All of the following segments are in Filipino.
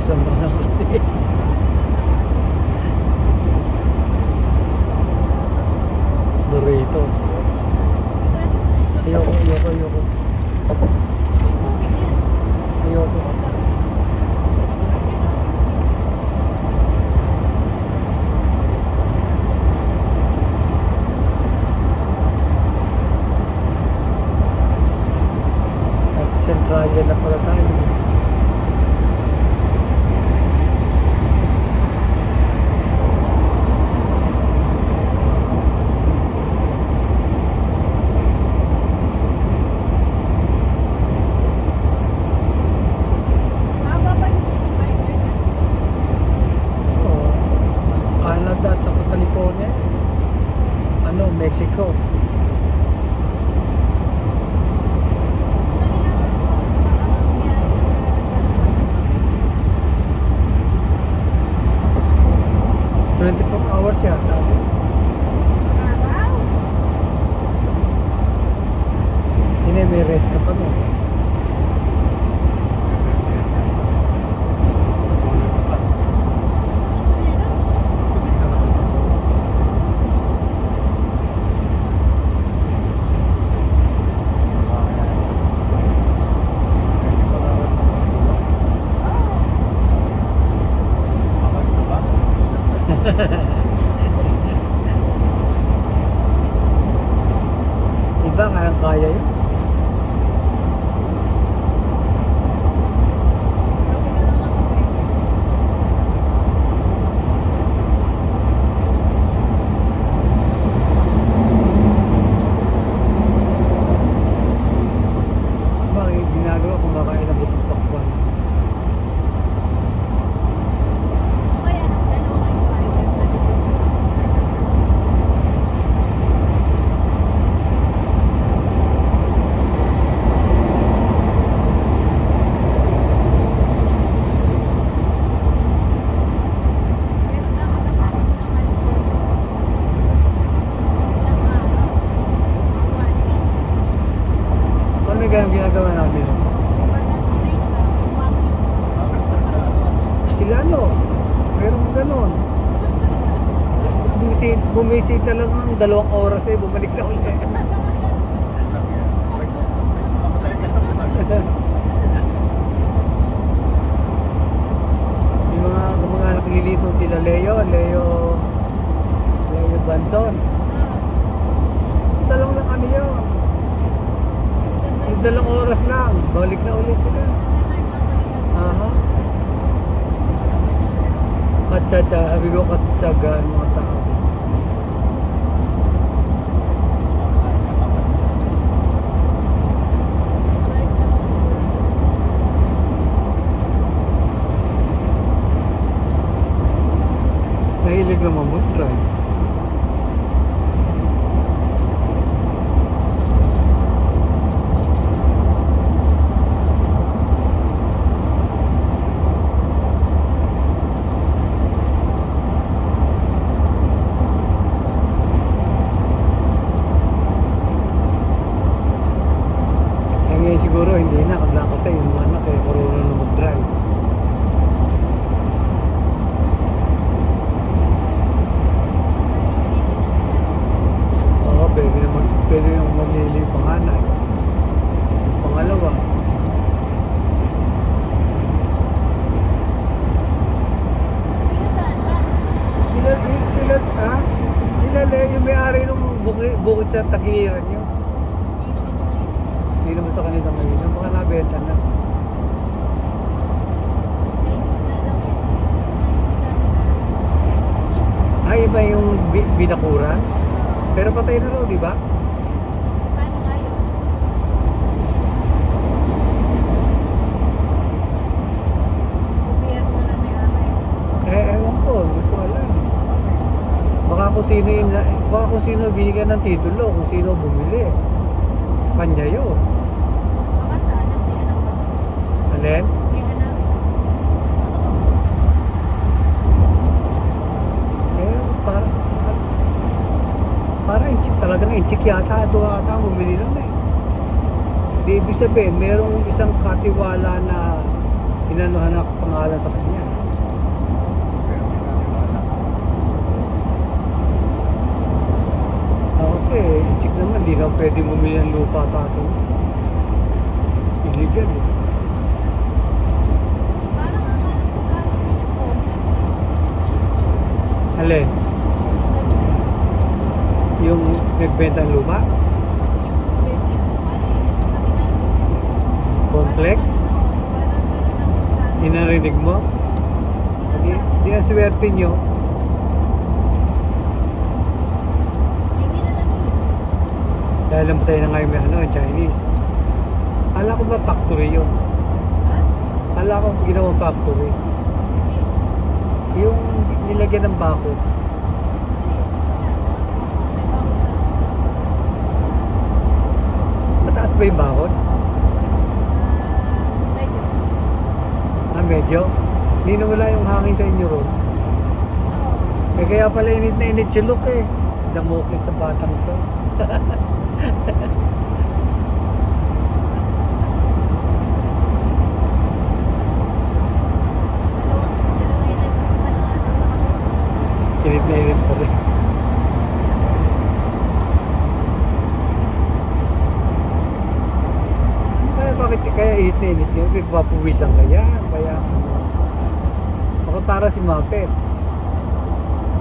Susunod na kasi. Doritos. Ayoko. Ayoko. Nasa Centralia na pala tayo. Canada at saka California. Mexico. Hours yan sabi. Hindi, may rest ka pa no? Diba kaya yun? Bakit ginagawa kung baka inabot ang pakwan? Ganun ginagawa namin. Sila meron ganon. Bumisita lang ng 2 oras bumalik na ulit. Yung mga naglilito sila Leo Banson. Talong lang yun. 2 oras lang, balik na ulit sila. Aha. Katsaga, sabi ko katsaga ang mga tao. Nahilig naman mag-drive. Siguro hindi na kasi yung anak marunong na mag-drive. Oo, pwede yung maglili panganay. Pangalawa. Sila yung may-ari ng bukid sa Tagiran yun. Hindi naman sa kanila ngayon. Baka nabenta na. Ay, iba yung binakuran? Pero patay na raw, di ba? Paano kayo? Gobyerno na may Ewan ko. Hindi ko alam. Baka kung sino binigyan ng titulo, kung sino bumili. Sa kanya yun. Alin? Parang talagang inchik yata ito ata bumili lang Di ibig sabihin, merong isang katiwala na inanuhan ako pangalan sa kanya. Kasi check naman, di na pwede bumili ng lupa sa akin. Illegal eh. Parang ang alam ko gagawin yung complex eh. Alin? Yung nagbenta ng lupa? Yung pwede yung ano yun yung sabi na Complex? parang gano'n ang Inarinig mo? Di na swerte nyo. hindi na lang yun. Dahil namatay na nga yung may ano, Chinese. Kala ko ba factory yun? Ha? Kala ko ginawa factory. Sige. Yung nilagyan ng bako. Hindi. Wala. May bago na. Mataas ba yung bakod? Medyo. Medyo. Hindi na wala yung hangin sa inyo ron. Oo. Kaya pala init na init si Luke eh. Damokles na batang to. Dalawa yun lang. Init na init pa rin. Bakit kaya init na init yun? Nagpapawisan kaya? Kaya baka para si Mapet.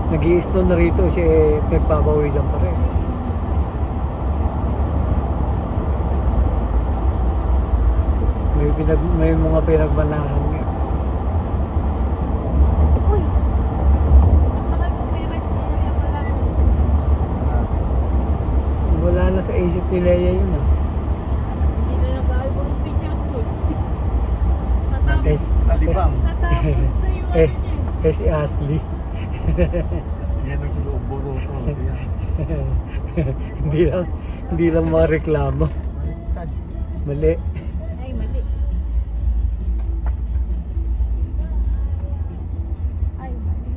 Nag-i-snow na rito siya eh, nagpapawisan pa rin. May mga pinagmanahan nga. Uy! Ang laki mong may rest niya pala. Wala na sa isip ni Leia yun ah. Hindi na nag-album picture ko. Eh, Talibang. Natapos na yung eh, ano niya. eh si Ashley. Yan ang sinuuburo ko. hindi lang mareklamo. Mali. Ay, mali. Ay, mali.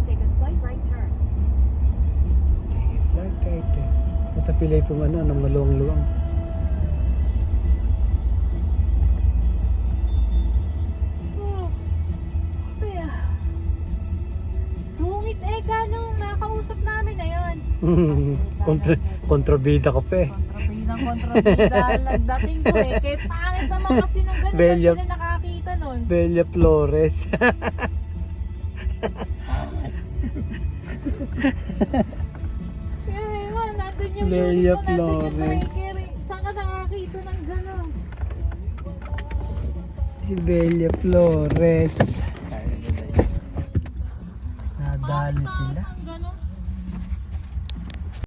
Take a slight right turn. Start kahit eh. Kung sa pilay pong ano, ng maluwang-luwang. Oh. Kaya. Sungit eh, nung nakausap namin na yun. Kontrabida ka pa eh. Kontrabida lang dating ko eh. Kahit pangit naman kasi nung gano'n Bella- sila nakakita nun. Bella Flores. Kaya ewan, nandun yung Bella unit mo, nandun yung Flores. breaker eh. Saan ka nakakita ng gano'n? Si Bella Flores. Nadali sila. Ang gano'n.